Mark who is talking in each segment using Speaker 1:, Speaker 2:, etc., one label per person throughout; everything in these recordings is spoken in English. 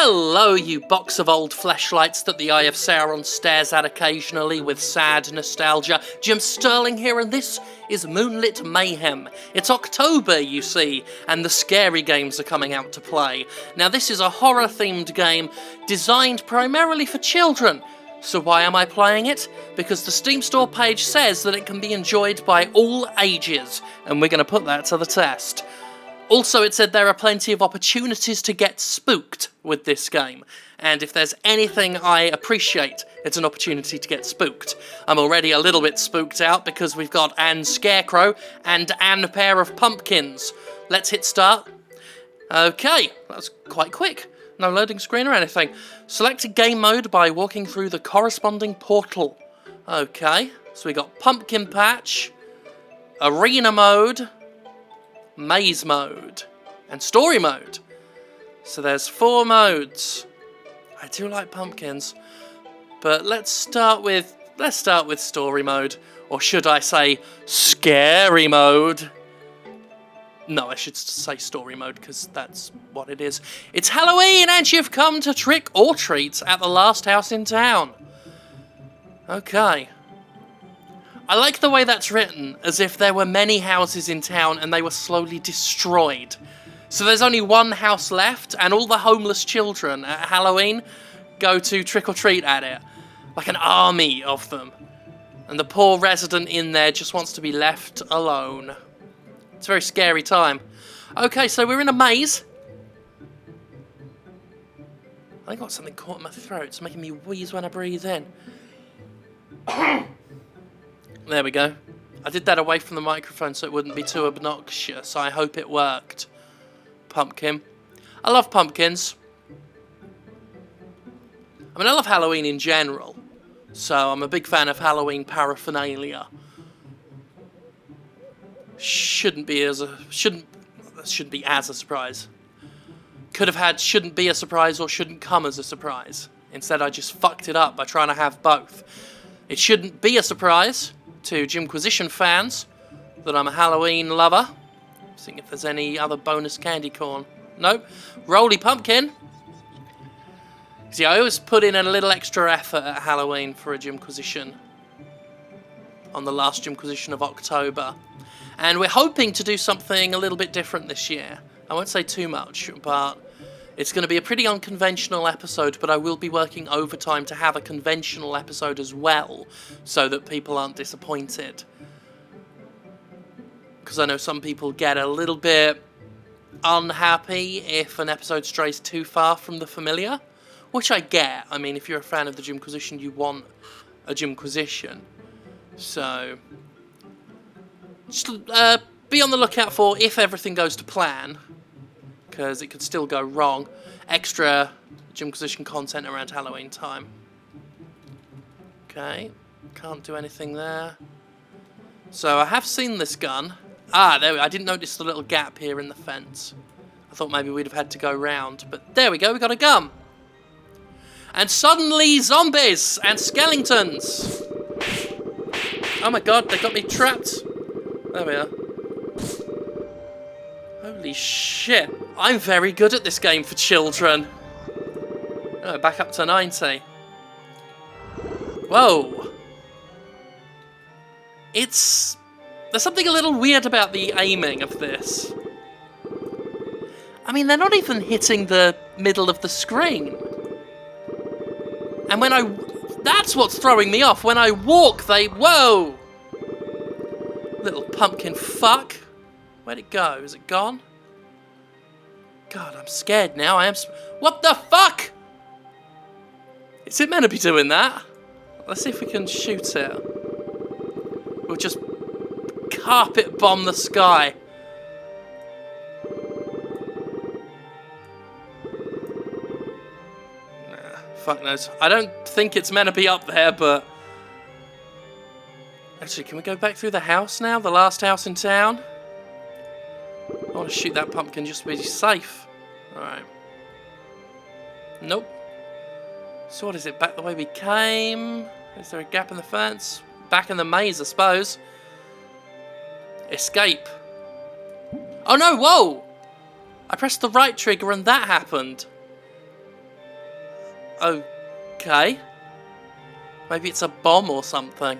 Speaker 1: Hello, you box of old fleshlights that the Eye of Sauron stares at occasionally with sad nostalgia. Jim Sterling here, and this is Moonlit Mayhem. It's October, you see, and the scary games are coming out to play. Now, this is a horror-themed game designed primarily for children. So why am I playing it? Because the Steam Store page says that it can be enjoyed by all ages, and we're going to put that to the test. Also, it said there are plenty of opportunities to get spooked with this game, and if there's anything I appreciate, it's an opportunity to get spooked. I'm already a little bit spooked out because we've got an scarecrow and an pair of pumpkins. Let's hit start. Okay, that's quite quick. No loading screen or anything. Select game mode by walking through the corresponding portal. Okay, so we got pumpkin patch, arena mode, maze mode, and story mode. So there's 4 modes. I do like pumpkins, but let's start with story mode, or should I say scary mode? No, I should say story mode, because that's what it is. It's Halloween, and you've come to trick or treat at the last house in town. Okay. I like the way that's written, as if there were many houses in town and they were slowly destroyed. So there's only one house left, and all the homeless children at Halloween go to trick-or-treat at it. Like an army of them. And the poor resident in there just wants to be left alone. It's a very scary time. Okay, so we're in a maze. I got something caught in my throat. It's making me wheeze when I breathe in. There we go. I did that away from the microphone so it wouldn't be too obnoxious. I hope it worked. Pumpkin. I love pumpkins. I mean, I love Halloween in general. So I'm a big fan of Halloween paraphernalia. Shouldn't be as a surprise. Could have had shouldn't be a surprise or shouldn't come as a surprise. Instead, I just fucked it up by trying to have both. It shouldn't be a surprise to Jimquisition fans that I'm a Halloween lover. Seeing if there's any other bonus candy corn. Nope. Roly pumpkin. See, I always put in a little extra effort at Halloween for a Jimquisition. On the last Jimquisition of October. And we're hoping to do something a little bit different this year. I won't say too much, but it's going to be a pretty unconventional episode, but I will be working overtime to have a conventional episode as well, so that people aren't disappointed. Because I know some people get a little bit unhappy if an episode strays too far from the familiar, which I get. I mean, if you're a fan of the Jimquisition, you want a Jimquisition. So just be on the lookout for, if everything goes to plan, because it could still go wrong, extra Jimquisition content around Halloween time. Okay, can't do anything there. So I have seen this gun. Ah, there I didn't notice the little gap here in the fence. I thought maybe we'd have had to go round, but there we go, we got a gun. And suddenly zombies and skeletons. Oh my god, they got me trapped. There we are. Holy shit. I'm very good at this game for children. Oh, back up to 90. Whoa. There's something a little weird about the aiming of this. I mean, they're not even hitting the middle of the screen. And that's what's throwing me off. When I walk, whoa! Little pumpkin fuck. Where'd it go? Is it gone? God, I'm scared now. What the fuck? Is it meant to be doing that? Let's see if we can shoot it. We'll just carpet bomb the sky. Nah, fuck knows. I don't think it's meant to be up there, but actually, can we go back through the house now? The last house in town? I want to shoot that pumpkin just to be safe. Alright. Nope. So what is it? Back the way we came? Is there a gap in the fence? Back in the maze, I suppose. Escape. Oh no, whoa! I pressed the right trigger and that happened. Okay. Maybe it's a bomb or something.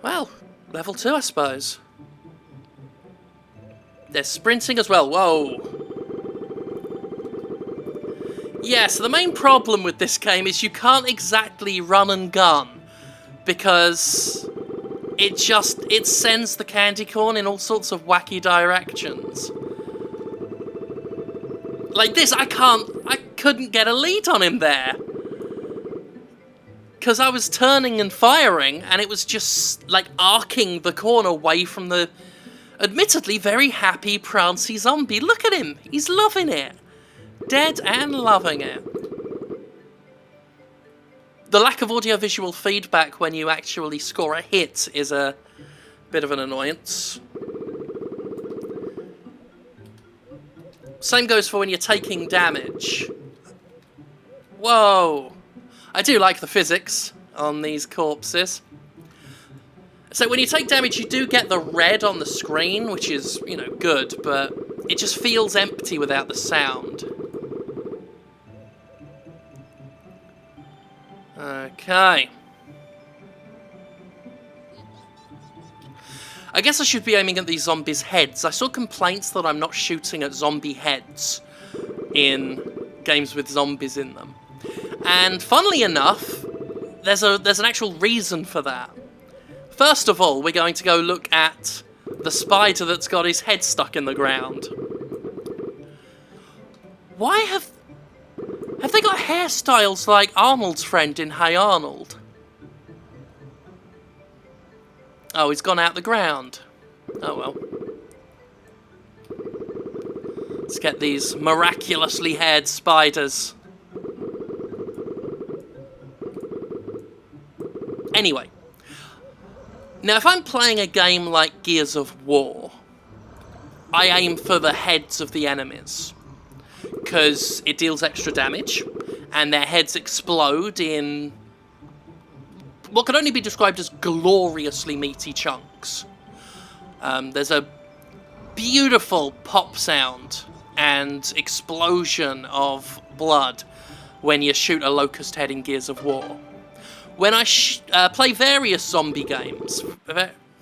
Speaker 1: Well, level 2, I suppose. There's sprinting as well. Whoa. Yeah, so the main problem with this game is you can't exactly run and gun, because it sends the candy corn in all sorts of wacky directions. Like this, I couldn't get a lead on him there. Because I was turning and firing, and it was just, like, arcing the corn away from the admittedly very happy, prancy zombie. Look at him. He's loving it. Dead and loving it. The lack of audio-visual feedback when you actually score a hit is a bit of an annoyance. Same goes for when you're taking damage. Whoa. I do like the physics on these corpses. So when you take damage, you do get the red on the screen, which is, you know, good, but it just feels empty without the sound. Okay. I guess I should be aiming at these zombies' heads. I saw complaints that I'm not shooting at zombie heads in games with zombies in them. And funnily enough, there's an actual reason for that. First of all, we're going to go look at the spider that's got his head stuck in the ground. Why have they got hairstyles like Arnold's friend in Hey Arnold? Oh, he's gone out the ground. Oh well. Let's get these miraculously haired spiders. Anyway. Now, if I'm playing a game like Gears of War, I aim for the heads of the enemies, because it deals extra damage, and their heads explode in what can only be described as gloriously meaty chunks. There's a beautiful pop sound and explosion of blood when you shoot a locust head in Gears of War. When I play various zombie games...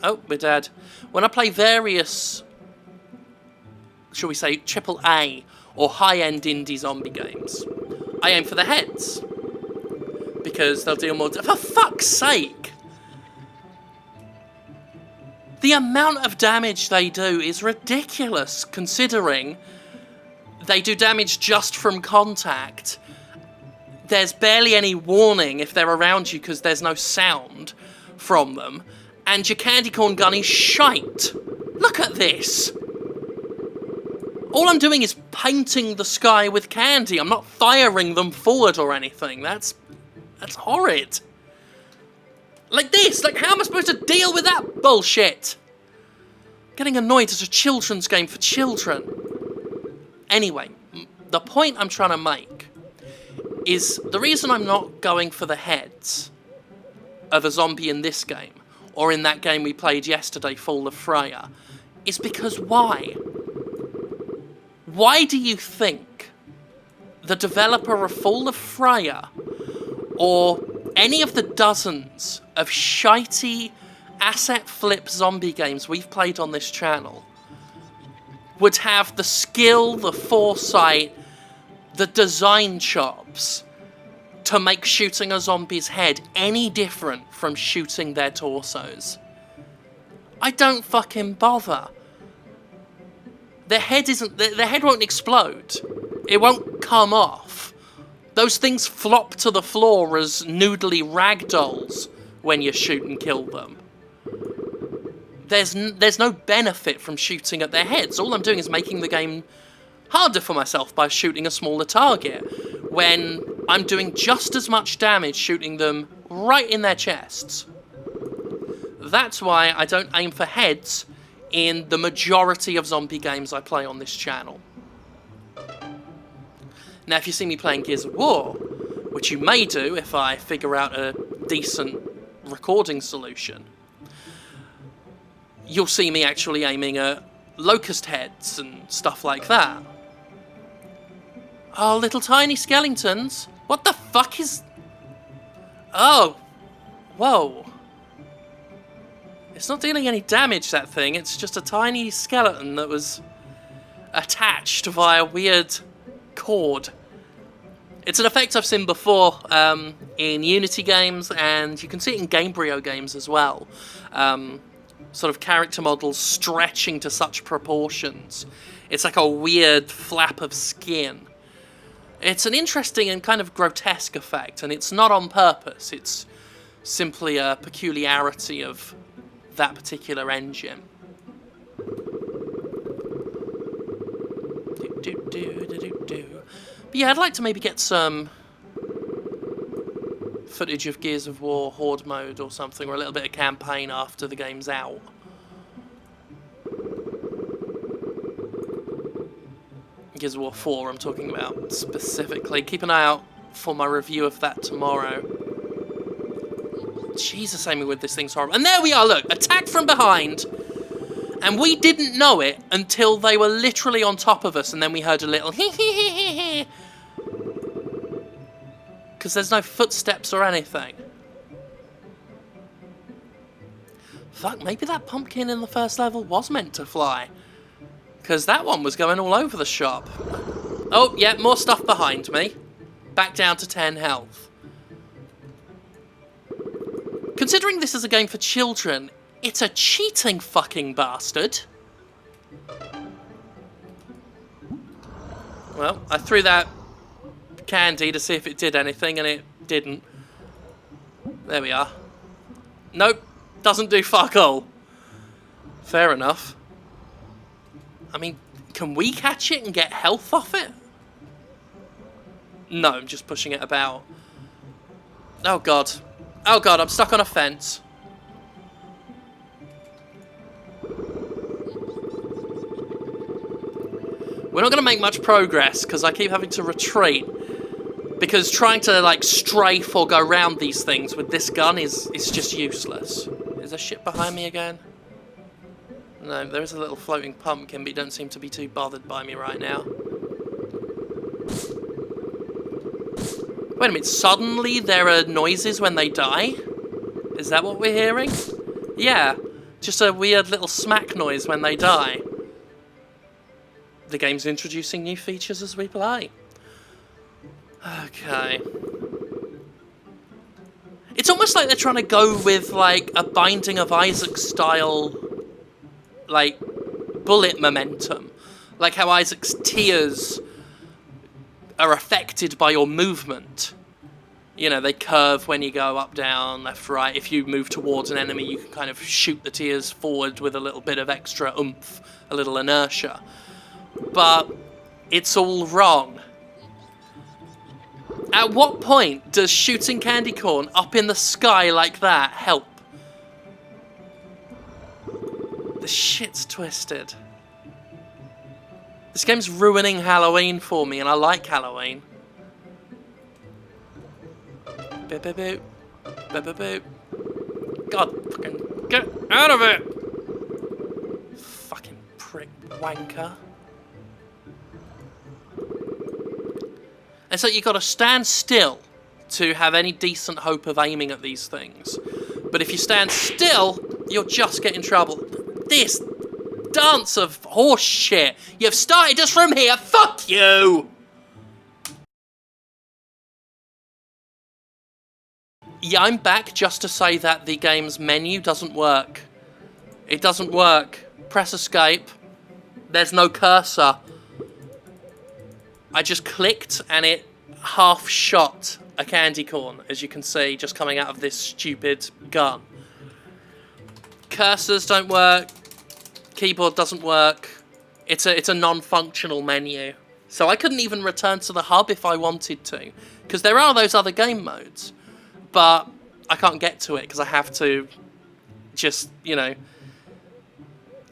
Speaker 1: Oh, we're dead. When I play various, shall we say, AAA or high-end indie zombie games, I aim for the heads. Because they'll deal more... For fuck's sake! The amount of damage they do is ridiculous, considering they do damage just from contact. There's barely any warning if they're around you because there's no sound from them. And your candy corn gun is shite. Look at this. All I'm doing is painting the sky with candy. I'm not firing them forward or anything. That's horrid. Like this. Like, how am I supposed to deal with that bullshit? Getting annoyed at a children's game for children. Anyway, the point I'm trying to make is the reason I'm not going for the heads of a zombie in this game, or in that game we played yesterday, Fall of Freya, is because why? Why do you think the developer of Fall of Freya, or any of the dozens of shitey asset flip zombie games we've played on this channel, would have the skill, the foresight, the design chops to make shooting a zombie's head any different from shooting their torsos? I don't fucking bother. Their head won't explode. It won't come off. Those things flop to the floor as noodly ragdolls when you shoot and kill them. There's no benefit from shooting at their heads. All I'm doing is making the game harder for myself by shooting a smaller target, when I'm doing just as much damage shooting them right in their chests. That's why I don't aim for heads in the majority of zombie games I play on this channel. Now, if you see me playing Gears of War, which you may do if I figure out a decent recording solution, you'll see me actually aiming at locust heads and stuff like that. Oh, little tiny skeletons. What the fuck is... Oh. Whoa. It's not dealing any damage, that thing. It's just a tiny skeleton that was attached via weird cord. It's an effect I've seen before in Unity games, and you can see it in Gamebryo games as well. Sort of character models stretching to such proportions. It's like a weird flap of skin. It's an interesting and kind of grotesque effect, and it's not on purpose. It's simply a peculiarity of that particular engine. But yeah, I'd like to maybe get some footage of Gears of War Horde mode or something, or a little bit of campaign after the game's out. Gears of War 4 I'm talking about specifically. Keep an eye out for my review of that tomorrow. Jesus, aiming with this thing's horrible. And there we are, look, attacked from behind. And we didn't know it until they were literally on top of us, and then we heard a little hee hee hee hee hee. Because there's no footsteps or anything. Fuck, maybe that pumpkin in the first level was meant to fly. Because that one was going all over the shop. Oh, yeah, more stuff behind me. Back down to 10 health. Considering this is a game for children, it's a cheating fucking bastard. Well, I threw that candy to see if it did anything, and it didn't. There we are. Nope, doesn't do fuck all. Fair enough. I mean, can we catch it and get health off it? No, I'm just pushing it about. Oh god. Oh god, I'm stuck on a fence. We're not going to make much progress because I keep having to retreat. Because trying to, like, strafe or go around these things with this gun is just useless. Is there shit behind me again? No, there is a little floating pumpkin, but you don't seem to be too bothered by me right now. Wait a minute, suddenly there are noises when they die? Is that what we're hearing? Yeah, just a weird little smack noise when they die. The game's introducing new features as we play. Okay. It's almost like they're trying to go with, like, a Binding of Isaac style, like, bullet momentum. Like how Isaac's tears are affected by your movement. You know, they curve when you go up, down, left, right. If you move towards an enemy, you can kind of shoot the tears forward with a little bit of extra oomph, a little inertia. But it's all wrong. At what point does shooting candy corn up in the sky like that help? The shit's twisted. This game's ruining Halloween for me, and I like Halloween. Boop, boop, boop. Boop, boop, boop. God, fucking get out of it! Fucking prick wanker. And so you gotta stand still to have any decent hope of aiming at these things. But if you stand still, you'll just get in trouble. This dance of horse shit. You've started us from here. Fuck you! Yeah, I'm back just to say that the game's menu doesn't work. It doesn't work. Press escape. There's no cursor. I just clicked and it half shot a candy corn, as you can see, just coming out of this stupid gun. Cursors don't work. Keyboard doesn't work. It's a non-functional menu. So I couldn't even return to the hub if I wanted to. Because there are those other game modes. But I can't get to it because I have to just, you know,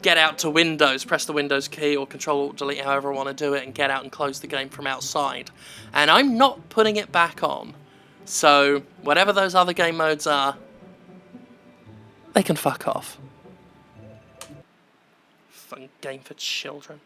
Speaker 1: get out to Windows, press the Windows key or Control-Alt-Delete, however I want to do it, and get out and close the game from outside. And I'm not putting it back on. So whatever those other game modes are, they can fuck off. Fun game for children.